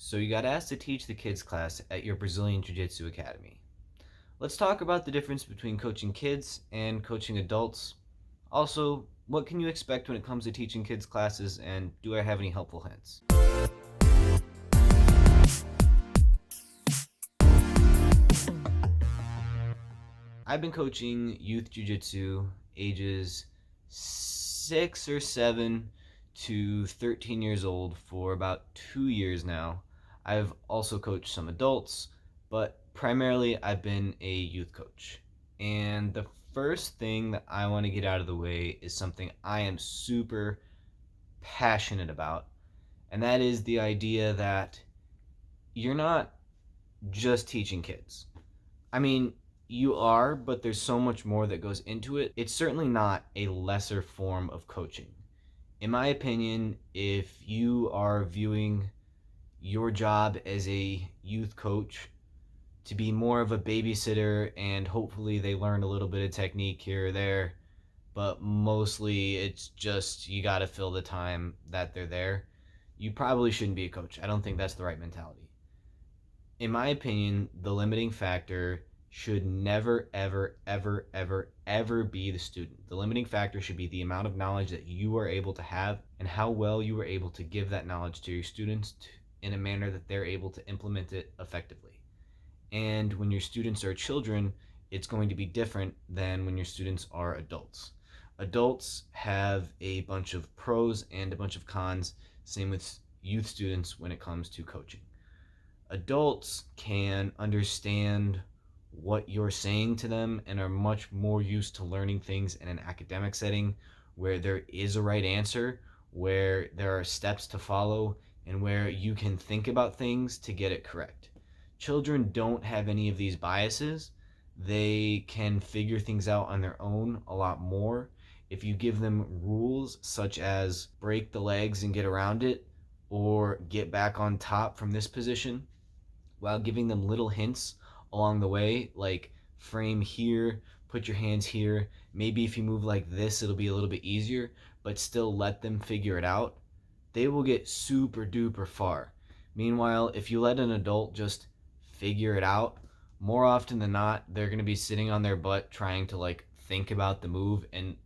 So you got asked to teach the kids class at your Brazilian Jiu Jitsu academy. Let's talk about the difference between coaching kids and coaching adults. Also, what can you expect when it comes to teaching kids classes, and do I have any helpful hints? I've been coaching youth jiu-jitsu ages 6 or 7 to 13 years old for about 2 years now. I've also coached some adults, but primarily I've been a youth coach. And the first thing that I want to get out of the way is something I am super passionate about, and that is the idea that you're not just teaching kids. I mean, you are, but there's so much more that goes into it. It's certainly not a lesser form of coaching. In my opinion, if you are viewing your job as a youth coach to be more of a babysitter and hopefully they learn a little bit of technique here or there, but mostly it's just you got to fill the time that they're there, you probably shouldn't be a coach. I don't think that's the right mentality. In my opinion, the limiting factor should never, ever, ever, ever, ever be the student. The limiting factor should be the amount of knowledge that you are able to have and how well you are able to give that knowledge to your students in a manner that they're able to implement it effectively. And when your students are children, it's going to be different than when your students are adults. Adults have a bunch of pros and a bunch of cons, same with youth students when it comes to coaching. Adults can understand what you're saying to them and are much more used to learning things in an academic setting where there is a right answer, where there are steps to follow, and where you can think about things to get it correct. Children don't have any of these biases. They can figure things out on their own a lot more. If you give them rules such as break the legs and get around it, or get back on top from this position, while giving them little hints along the way, like frame here, put your hands here. Maybe if you move like this, it'll be a little bit easier, but still let them figure it out. They will get super duper far. Meanwhile, if you let an adult just figure it out, more often than not, they're going to be sitting on their butt trying to think about the move and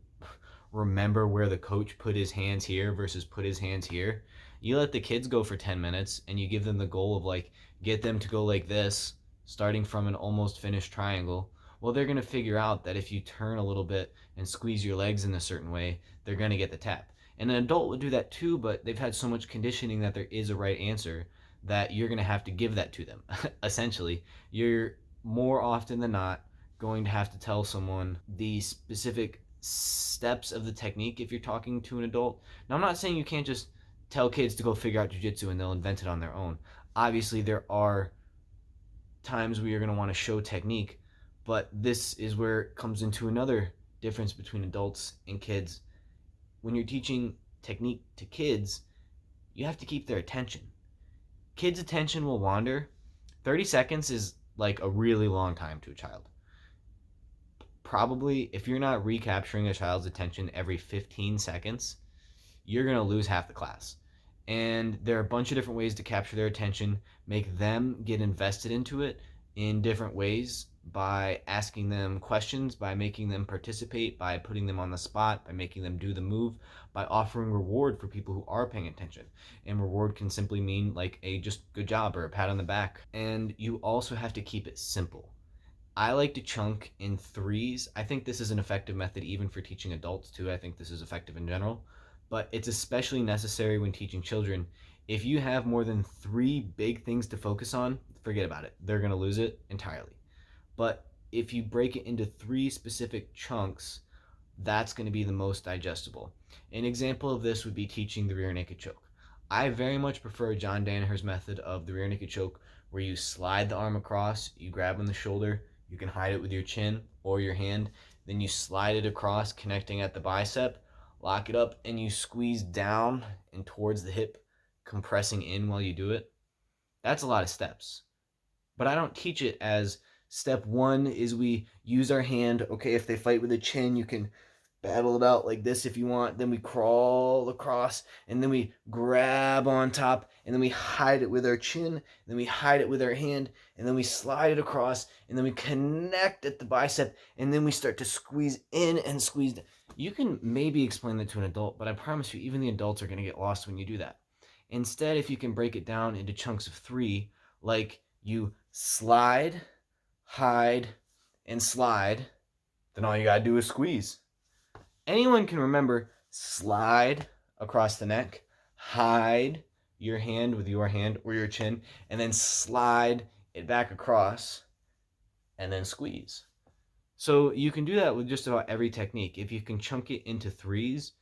remember where the coach put his hands here versus put his hands here. You let the kids go for 10 minutes and you give them the goal of get them to go like this, starting from an almost finished triangle. Well, they're going to figure out that if you turn a little bit and squeeze your legs in a certain way, they're going to get the tap. And an adult would do that too, but they've had so much conditioning that there is a right answer that you're going to have to give that to them. Essentially, you're more often than not going to have to tell someone the specific steps of the technique if you're talking to an adult. Now, I'm not saying you can't just tell kids to go figure out jiu-jitsu and they'll invent it on their own. Obviously, there are times where you're going to want to show technique, but this is where it comes into another difference between adults and kids. When you're teaching technique to kids, you have to keep their attention. Kids' attention will wander. 30 seconds is like a really long time to a child. Probably, if you're not recapturing a child's attention every 15 seconds, you're going to lose half the class. And there are a bunch of different ways to capture their attention, make them get invested into it in different ways, by asking them questions, by making them participate, by putting them on the spot, by making them do the move, by offering reward for people who are paying attention. And reward can simply mean a just good job or a pat on the back. And you also have to keep it simple. I like to chunk in threes. I think this is an effective method even for teaching adults too. I think this is effective in general, but it's especially necessary when teaching children. If you have more than 3 big things to focus on, forget about it. They're going to lose it entirely. But if you break it into 3 specific chunks, that's going to be the most digestible. An example of this would be teaching the rear naked choke. I very much prefer John Danaher's method of the rear naked choke, where you slide the arm across, you grab on the shoulder, you can hide it with your chin or your hand, then you slide it across, connecting at the bicep, lock it up, and you squeeze down and towards the hip, compressing in while you do it. That's a lot of steps. But I don't teach it as step 1 is we use our hand. Okay, if they fight with a chin, you can battle it out like this if you want. Then we crawl across, and then we grab on top, and then we hide it with our chin, and then we hide it with our hand, and then we slide it across, and then we connect at the bicep, and then we start to squeeze in and squeeze. You can maybe explain that to an adult, but I promise you, even the adults are going to get lost when you do that. Instead, if you can break it down into chunks of 3, like you slide, hide, and slide, then all you gotta do is squeeze. Anyone can remember slide across the neck, hide your hand with your hand or your chin, and then slide it back across, and then squeeze. So you can do that with just about every technique. If you can chunk it into 3s,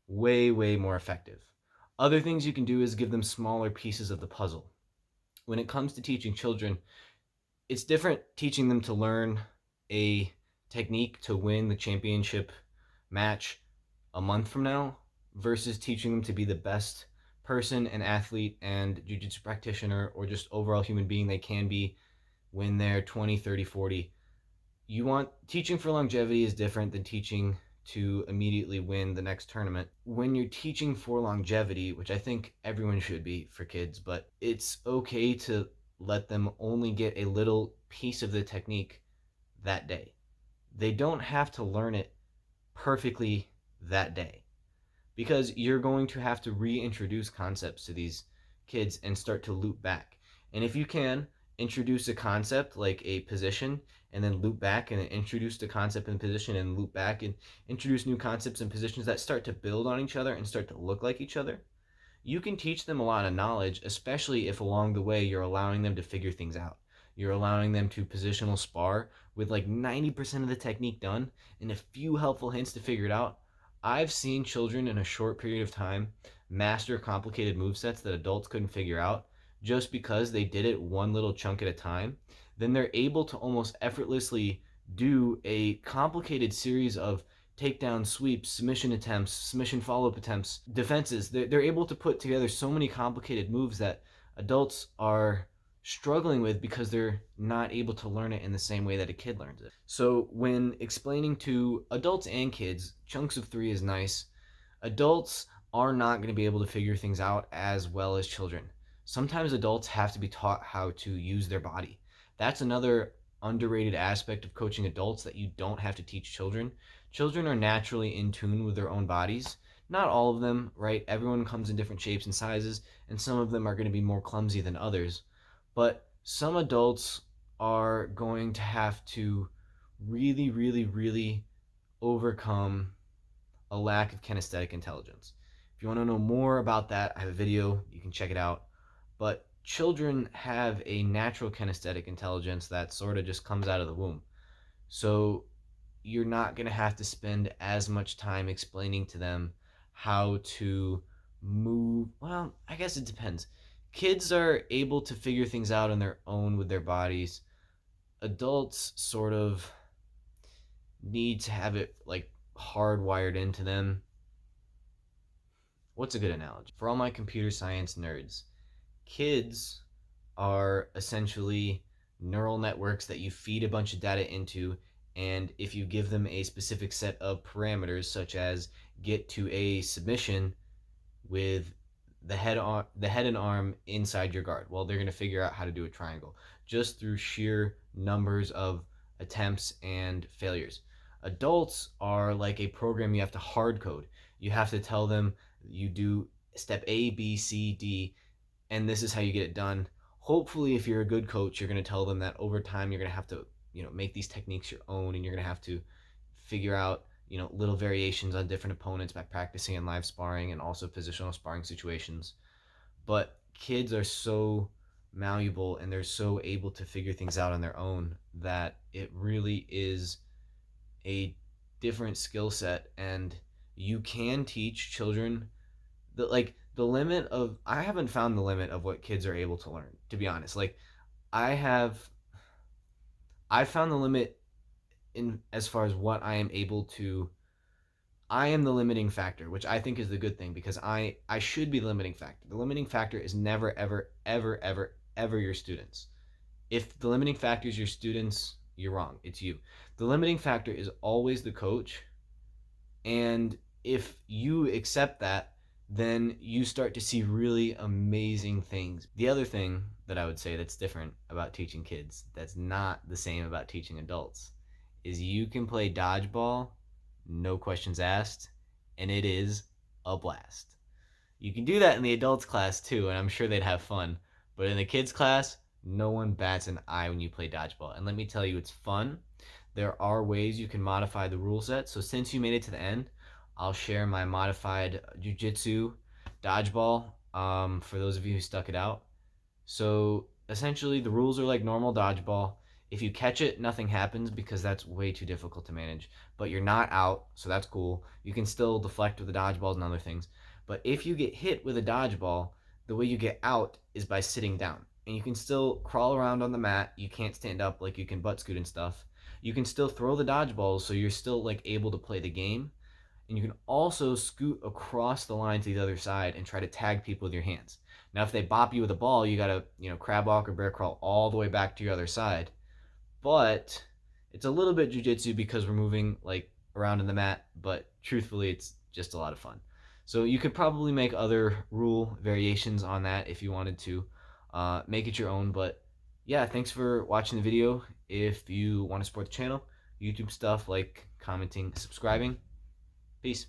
way, way more effective. Other things you can do is give them smaller pieces of the puzzle. When it comes to teaching children, it's different teaching them to learn a technique to win the championship match a month from now versus teaching them to be the best person and athlete and jiu-jitsu practitioner or just overall human being they can be when they're 20, 30, 40. You want teaching for longevity is different than teaching to immediately win the next tournament. When you're teaching for longevity, which I think everyone should be for kids, but it's okay to let them only get a little piece of the technique that day. They don't have to learn it perfectly that day because you're going to have to reintroduce concepts to these kids and start to loop back. And if you can introduce a concept like a position and then loop back and then introduce the concept and position and loop back and introduce new concepts and positions that start to build on each other and start to look like each other, you can teach them a lot of knowledge, especially if along the way you're allowing them to figure things out. You're allowing them to positional spar with like 90% of the technique done and a few helpful hints to figure it out. I've seen children in a short period of time master complicated movesets that adults couldn't figure out just because they did it one little chunk at a time. Then they're able to almost effortlessly do a complicated series of takedown sweeps, submission attempts, submission follow-up attempts, defenses. They're able to put together so many complicated moves that adults are struggling with because they're not able to learn it in the same way that a kid learns it. So when explaining to adults and kids, chunks of 3 is nice. Adults are not going to be able to figure things out as well as children. Sometimes adults have to be taught how to use their body. That's another underrated aspect of coaching adults that you don't have to teach children. Children are naturally in tune with their own bodies. Not all of them, right? Everyone comes in different shapes and sizes, and some of them are going to be more clumsy than others. But some adults are going to have to really, really, really overcome a lack of kinesthetic intelligence. If you want to know more about that, I have a video. You can check it out. But children have a natural kinesthetic intelligence that sort of just comes out of the womb. So you're not going to have to spend as much time explaining to them how to move. Well, I guess it depends. Kids are able to figure things out on their own with their bodies. Adults sort of need to have it like hardwired into them. What's a good analogy? For all my computer science nerds, kids are essentially neural networks that you feed a bunch of data into, and if you give them a specific set of parameters, such as get to a submission with the head and arm inside your guard, well, they're going to figure out how to do a triangle just through sheer numbers of attempts and failures. Adults are like a program you have to hard code. You have to tell them you do step A, B, C, D, and this is how you get it done. Hopefully, if you're a good coach, you're going to tell them that over time you're going to have to, make these techniques your own, and you're going to have to figure out, little variations on different opponents by practicing in live sparring and also positional sparring situations. But kids are so malleable and they're so able to figure things out on their own that it really is a different skill set, and you can teach children the limit of I haven't found the limit of what kids are able to learn, to be honest. Like I found the limit in as far as what I am able to. I am the limiting factor, which I think is the good thing because I should be the limiting factor. The limiting factor is never ever ever ever ever your students. If the limiting factor is your students, you're wrong. It's you. The limiting factor is always the coach And if you accept that, then you start to see really amazing things. The other thing that I would say that's different about teaching kids, that's not the same about teaching adults, is you can play dodgeball, no questions asked, and it is a blast. You can do that in the adults class too, and I'm sure they'd have fun. But in the kids class, no one bats an eye when you play dodgeball. And let me tell you, it's fun. There are ways you can modify the rule set. So since you made it to the end, I'll share my modified jiu-jitsu dodgeball for those of you who stuck it out. So essentially, the rules are like normal dodgeball. If you catch it, nothing happens because that's way too difficult to manage. But you're not out, so that's cool. You can still deflect with the dodgeballs and other things. But if you get hit with a dodgeball, the way you get out is by sitting down. And you can still crawl around on the mat. You can't stand up like you can butt scoot and stuff. You can still throw the dodgeballs, so you're still like able to play the game. And you can also scoot across the line to the other side and try to tag people with your hands. Now, if they bop you with a ball, you gotta, crab walk or bear crawl all the way back to your other side. But it's a little bit jujitsu because we're moving like around in the mat. But truthfully, it's just a lot of fun. So you could probably make other rule variations on that if you wanted to. Make it your own. But yeah, thanks for watching the video. If you want to support the channel, YouTube stuff like commenting, subscribing. Peace.